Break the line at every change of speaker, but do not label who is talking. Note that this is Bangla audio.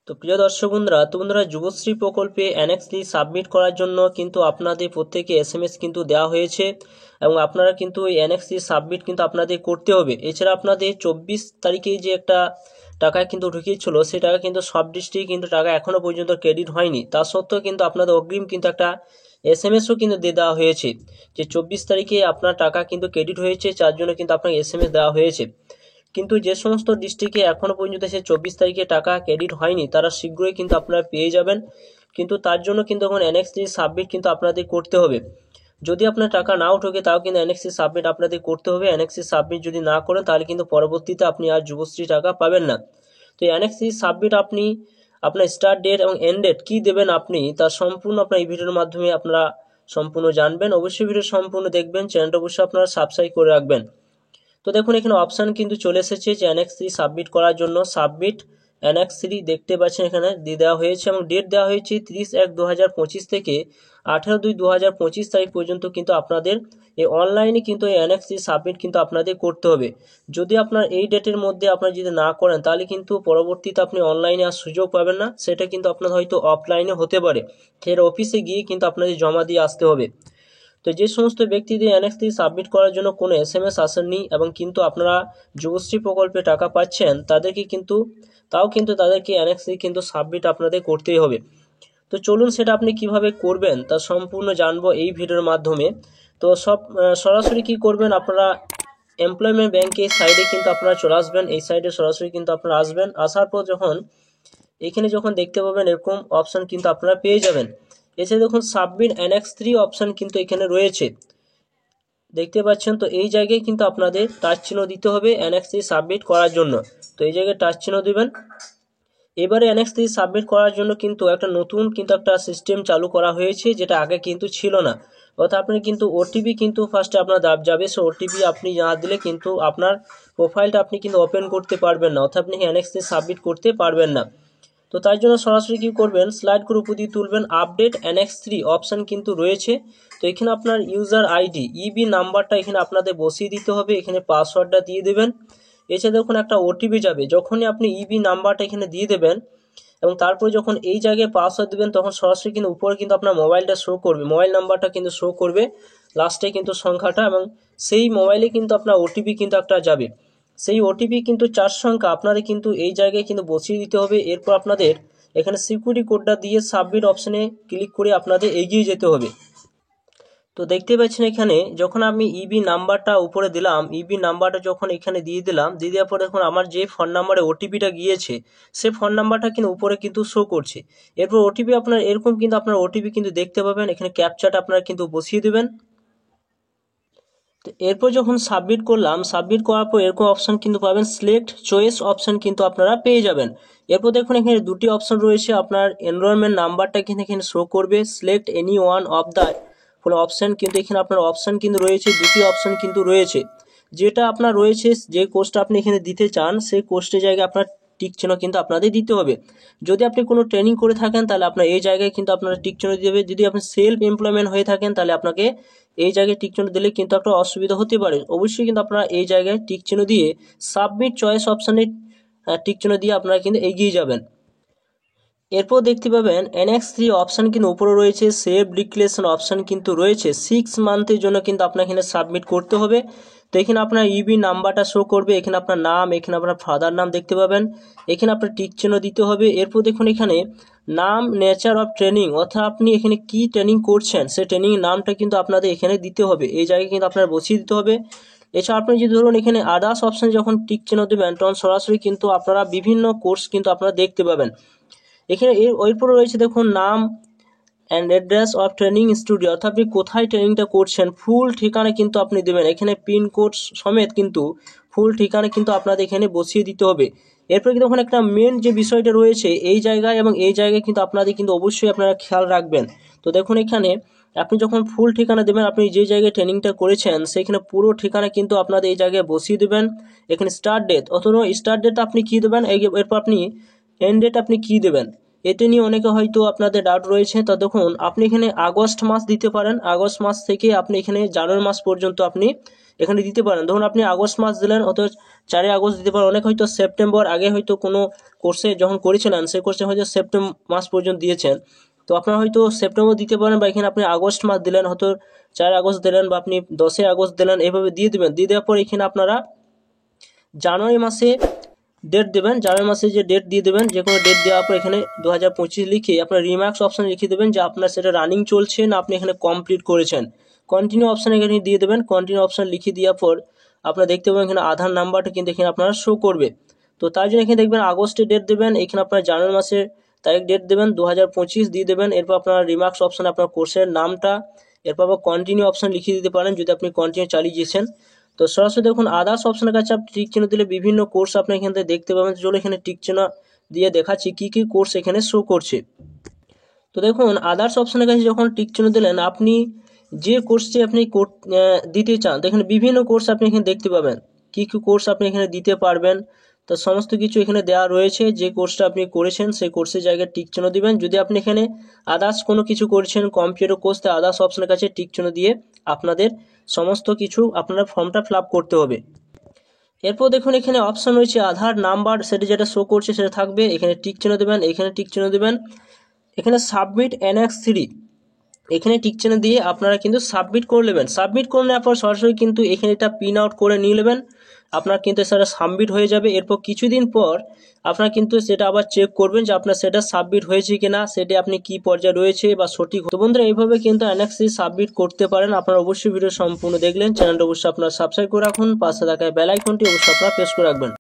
তো প্রিয় দর্শক বন্ধুরা, যুবশ্রী প্রকল্পে অ্যানেক্সটি সাবমিট করার জন্য কিন্তু আপনাদের প্রত্যেকে এসএমএস কিন্তু দেওয়া হয়েছে এবং আপনারা কিন্তু এই অ্যানেক্সটি সাবমিট কিন্তু আপনাদের করতে হবে। এছাড়া আপনাদের 24 তারিখে যে একটা টাকা কিন্তু ঢুকিয়েছিল, সেই টাকা কিন্তু সব ডিস্ট্রিক্টে কিন্তু টাকা এখনো পর্যন্ত ক্রেডিট হয়নি। তা সত্ত্বেও কিন্তু আপনাদের অগ্রিম কিন্তু একটা এসএমএসও কিন্তু দিয়ে দেওয়া হয়েছে যে 24 তারিখে আপনার টাকা কিন্তু ক্রেডিট হয়েছে, যার জন্য কিন্তু আপনাকে এসএমএস দেওয়া হয়েছে। কিন্তু যে সমস্ত ডিস্ট্রিক্টে এখনো পর্যন্ত সে 24 তারিখে টাকা ক্রেডিট হয়নি, তারা শীঘ্রই কিন্তু আপনারা পেয়ে যাবেন। কিন্তু তার জন্য কিন্তু এখন এনএক্সটি সাবমিট কিন্তু আপনাদের করতে হবে। যদি আপনার টাকা নাও ঢোকে তাও কিন্তু এনএক্সটি সাবমিট আপনাদের করতে হবে। এনএক্সটি সাবমিট যদি না করেন তাহলে কিন্তু পরবর্তীতে আপনি আর যুবশ্রী টাকা পাবেন না। তো এনএক্সটি সাবমিট আপনি আপনার স্টার্ট ডেট এবং এন্ড ডেট কী দেবেন আপনি, তার সম্পূর্ণ আপনার এই ভিডিওর মাধ্যমে আপনারা সম্পূর্ণ জানবেন। অবশ্যই ভিডিও সম্পূর্ণ দেখবেন, চ্যানেলটা অবশ্যই আপনারা সাবস্ক্রাইব করে রাখবেন। তো দেখুন এখানে অপশান কিন্তু চলে এসেছে যে অ্যানেক্স 3 সাবমিট করার জন্য। সাবমিট অ্যানেক্স 3 দেখতে পাচ্ছেন এখানে দিয়ে দেওয়া হয়েছে এবং ডেট দেওয়া হয়েছে 30/1/2025 থেকে 18/2/2025 তারিখ পর্যন্ত কিন্তু আপনাদের এই অনলাইনে কিন্তু এই অ্যানেক্স 3 সাবমিট কিন্তু আপনাদের করতে হবে। যদি আপনার এই ডেটের মধ্যে আপনারা যদি না করেন তাহলে কিন্তু পরবর্তীতে আপনি অনলাইনে আর সুযোগ পাবেন না, সেটা কিন্তু আপনার হয়তো অফলাইনে হতে পারে, ফের অফিসে গিয়ে কিন্তু আপনাদের জমা দিয়ে আসতে হবে। তো যে সমস্ত ব্যক্তিদের অ্যানেক্স 3 সাবমিট করার জন্য কোনো এসএমএস আসেনি এবং কিন্তু আপনারা যুবশ্রী প্রকল্পে টাকা পাচ্ছেন, তাদেরকে কিন্তু তাদেরকে অ্যানেক্স 3 কিন্তু সাবমিট আপনাদের করতেই হবে। তো চলুন সেটা আপনি কিভাবে করবেন তা সম্পূর্ণ জানবো এই ভিডিওর মাধ্যমে। তো সরাসরি কি করবেন, আপনারা এমপ্লয়মেন্ট ব্যাংকের সাইডে কিন্তু আপনারা চলে আসবেন। এই সাইডে সরাসরি কিন্তু আপনারা আসবেন। আসার পর যখন দেখতে পাবেন এরকম অপশন কিন্তু আপনারা পেয়ে যাবেন। এসে দেখুন সাবমিট অ্যানেক্স 3 অপশন কিন্তু এখানে রয়েছে, দেখতে পাচ্ছেন। তো এই জায়গায় কিন্তু আপনাদের টাচ চিহ্ন দিতে হবে অ্যানেক্স 3 সাবমিট করার জন্য। তো এই জায়গায় টাচ চিহ্ন দিবেন। এবারে অ্যানেক্স 3 সাবমিট করার জন্য কিন্তু একটা নতুন কিন্তু একটা সিস্টেম চালু করা হয়েছে, যেটা আগে কিন্তু ছিল না। অর্থাৎ আপনি কিন্তু ওটিপি কিন্তু ফার্স্টে আপনার যাবে, সে ওটিপি আপনি না দিলে কিন্তু আপনার প্রোফাইলটা আপনি কিন্তু ওপেন করতে পারবেন না, অর্থাৎ আপনি অ্যানেক্স 3 সাবমিট করতে পারবেন না। তো তার জন্য সরাসরি কি করবেন, স্লাইড করে উপর দিয়ে তুলবেন, আপডেট অ্যানেক্স 3 অপশান কিন্তু রয়েছে। তো এখানে আপনার ইউজার আইডি ইবি নাম্বারটা এখানে আপনাদের বসিয়ে দিতে হবে, এখানে পাসওয়ার্ডটা দিয়ে দেবেন। এছাড়া দেখুন একটা ওটিপি যাবে, যখনই আপনি ইবি নাম্বারটা এখানে দিয়ে দেবেন এবং তারপরে যখন এই জায়গায় পাসওয়ার্ড দেবেন তখন সরাসরি কিন্তু উপরে কিন্তু আপনার মোবাইলটা শো করবে, মোবাইল নাম্বারটা কিন্তু শো করবে, লাস্টে কিন্তু সংখ্যাটা, এবং সেই মোবাইলে কিন্তু আপনার ওটিপি কিন্তু একটা যাবে। সেই ওটিপি কিন্তু 4 সংখ্যা আপনাদের কিন্তু এই জায়গায় কিন্তু বসিয়ে দিতে হবে। এরপর আপনাদের এখানে সিকিউরিটি কোডটা দিয়ে সাবমিট অপশানে ক্লিক করে আপনাদের এগিয়ে যেতে হবে। তো দেখতে পাচ্ছেন এখানে যখন আমি ইবি নাম্বারটা উপরে দিলাম, ইবি নাম্বারটা যখন এখানে দিয়ে দিলাম, দিয়ে দেওয়ার পর দেখুন আমার যে ফোন নাম্বারে ওটিপিটা গিয়েছে সে ফোন নাম্বারটা কিন্তু উপরে কিন্তু শো করছে। এরপর ওটিপি আপনার এরকম কিন্তু আপনার ওটিপি কিন্তু দেখতে পাবেন, এখানে ক্যাপচাটা আপনারা কিন্তু বসিয়ে দেবেন। তো এরপর যখন সাবমিট করলাম, সাবমিট করার পর এরকম অপশান কিন্তু পাবেন, সিলেক্ট চয়েস অপশান কিন্তু আপনারা পেয়ে যাবেন। এরপর দেখুন এখানে দুটি অপশান রয়েছে, আপনার এনরোলমেন্ট নাম্বারটা কিন্তু এখানে শো করবে, select any one of the option কিন্তু এখানে আপনার অপশান কিন্তু রয়েছে, দুটি অপশান কিন্তু রয়েছে। যেটা আপনার রয়েছে, যে কোর্সটা আপনি এখানে দিতে চান সেই কোর্সের জায়গায় আপনার টিক চিহ্ন কিন্তু আপনাদের দিতে হবে। যদি আপনি কোনো ট্রেনিং করে থাকেন তাহলে আপনার এই জায়গায় কিন্তু আপনারা টিক চিহ্ন দিতে হবে। যদি আপনি সেলফ এমপ্লয়মেন্ট হয়ে থাকেন তাহলে আপনাকে এই জায়গায় টিক চিহ্ন দিলে কিন্তু একটা অসুবিধা হতে পারে। অবশ্যই কিন্তু আপনারা এই জায়গায় টিক চিহ্ন দিয়ে সাবমিট চয়েস অপশানে টিক চিহ্ন দিয়ে আপনারা কিন্তু এগিয়ে যাবেন। এরপর দেখতে পাবেন অ্যানেক্স 3 অপশান কিন্তু উপরে রয়েছে, সেভ ডিক্লেরেশন অপশান কিন্তু রয়েছে। 6 মান্থের জন্য কিন্তু আপনার এখানে সাবমিট করতে হবে। তো এখানে আপনার ইবি নাম্বারটা শো করবে, এখানে আপনার নাম, এখানে আপনার ফাদার নাম দেখতে পাবেন, এখানে আপনার টিক চিহ্ন দিতে হবে। এরপর দেখুন এখানে নাম, নেচার অফ ট্রেনিং, অর্থাৎ আপনি এখানে কি ট্রেনিং করছেন সেই ট্রেনিংয়ের নামটা কিন্তু আপনাদের এখানে দিতে হবে, এই জায়গায় কিন্তু আপনার বসিয়ে দিতে হবে। এছাড়া আপনি যদি ধরুন এখানে আদার্স অপশান যখন টিক চিহ্ন দেবেন তখন সরাসরি কিন্তু আপনারা বিভিন্ন কোর্স কিন্তু আপনারা দেখতে পাবেন। এখানে এরপরে রয়েছে দেখুন নাম and address of training studio, অর্থাৎ আপনি কোথায় ট্রেনিংটা করছেন ফুল ঠিকানা কিন্তু আপনি দেবেন, এখানে পিনকোড সমেত কিন্তু ফুল ঠিকানা কিন্তু আপনাদের এখানে বসিয়ে দিতে হবে। এরপরে কিন্তু ওখানে একটা মেন যে বিষয়টা রয়েছে এই জায়গায় এবং এই জায়গায় কিন্তু আপনাদের কিন্তু অবশ্যই আপনারা খেয়াল রাখবেন। তো দেখুন এখানে আপনি যখন ফুল ঠিকানা দেবেন, আপনি যে জায়গায় ট্রেনিংটা করেছেন সেখানে পুরো ঠিকানা কিন্তু আপনাদের এই জায়গায় বসিয়ে দেবেন। এখানে স্টার্ট ডেট, অথবা স্টার্ট ডেট আপনি কী দেবেন, এরপর আপনি এন্ড ডেট আপনি কী দেবেন, এতে নিয়ে অনেকে হয়তো আপনাদের ডাউট রয়েছে। তো দেখুন আপনি এখানে আগস্ট মাস দিতে পারেন, আগস্ট মাস থেকে আপনি এখানে জানুয়ারি মাস পর্যন্ত আপনি এখানে দিতে পারেন। ধরুন আপনি আগস্ট মাস দিলেন, অত 4 আগস্ট দিতে পারেন। অনেক হয়তো সেপ্টেম্বর আগে হয়তো কোনো কোর্সে যখন করেছিলেন সেই কোর্সে হয়তো সেপ্টেম্বর মাস পর্যন্ত দিয়েছেন, তো আপনারা হয়তো সেপ্টেম্বর দিতে পারেন, বা এখানে আপনি আগস্ট মাস দিলেন, হয়তো 4 আগস্ট দিলেন, বা আপনি 10 আগস্ট দিলেন, এইভাবে দিয়ে দেবেন। দিয়ে দেওয়ার পর এখানে আপনারা জানুয়ারি মাসে ডেট দেবেন। জানুয়ারি মাসে যে ডেট দিয়ে দেবেন, যে কোনো ডেট দেওয়ার পর এখানে 2025 লিখে আপনার রিমার্কস অপশন লিখে দেবেন যে আপনার সেটা রানিং চলছে না আপনি এখানে কমপ্লিট করেছেন। কন্টিনিউ অপশন এখানে দিয়ে দেবেন। কন্টিনিউ অপশন লিখে দেওয়ার পর আপনারা দেখতে পাবেন এখানে আধার নাম্বারটা কিন্তু এখানে আপনারা শো করবে। তো তার জন্য এখানে দেখবেন আগস্টের ডেট দেবেন, এখানে আপনার জানুয়ারি মাসের তারিখ ডেট দেবেন 2025 দিয়ে দেবেন। এরপর আপনার রিমার্কস অপশানে আপনার কোর্সের নামটা, এরপর আবার কন্টিনিউ অপশন লিখে দিতে পারেন যদি আপনি কন্টিনিউ চালিয়ে দিয়েছেন। তো সরাসরি দেখুন আদার্স অপশনের কাছে আপনি টিক চিহ্ন দিলে বিভিন্ন কোর্স আপনি এখান থেকে দেখতে পাবেন। চলো এখানে টিক চিহ্ন দিয়ে দেখাচ্ছি কি কি কোর্স এখানে শো করছে। তো দেখুন আদার্স অপশনের কাছে যখন টিক চিহ্ন দিলেন, আপনি যে কোর্সটি আপনি দিতে চান, তো এখানে বিভিন্ন কোর্স আপনি এখানে দেখতে পাবেন, কি কি কোর্স আপনি এখানে দিতে পারবেন। তো সমস্ত কিছু এখানে দেওয়া রয়েছে। যে কোর্সটা আপনি করেছেন সেই কোর্সের জায়গায় টিক চিহ্ন দিবেন। যদি আপনি এখানে আদার্স কোনো কিছু করছেন কম্পিউটার কোর্স, তো আদার্স অপশনের কাছে টিক চিহ্ন দিয়ে আপনাদের সমস্ত কিছু আপনার ফর্মটা ফিল আপ করতে হবে। এরপর দেখুন এখানে অপশন রয়েছে আধার নাম্বার, সেটা যেটা শো করছে সেটা থাকবে, এখানে টিক চিহ্ন দেবেন, এখানে টিক চিহ্ন দেবেন। এখানে সাবমিট অ্যানেক্স 3 এখানে টিক চিহ্ন দিয়ে আপনারা কিন্তু সাবমিট করে নেবেন। সাবমিট করে নেওয়ার পর সরাসরি কিন্তু এখানে এটা প্রিন্ট আউট করে নিয়ে নেবেন, আপনার কিন্তু সেটা সাবমিট হয়ে যাবে। এরপর কিছুদিন পর আপনার কিন্তু সেটা আবার চেক করবেন যে আপনার সেটা সাবমিট হয়েছে কিনা, সেটা আপনি কি পর্যায়ে রয়েছে বা সঠিক। তো বন্ধুরা এইভাবে কিন্তু অ্যানেক্স 3 সাবমিট করতে পারেন। আপনারা অবশ্যই ভিডিও সম্পূর্ণ দেখলেন, চ্যানেলটা অবশ্যই আপনারা সাবস্ক্রাইব করে রাখুন, পাশে থাকা বেল আইকনটি অবশ্যই আপনারা প্রেস করে রাখবেন।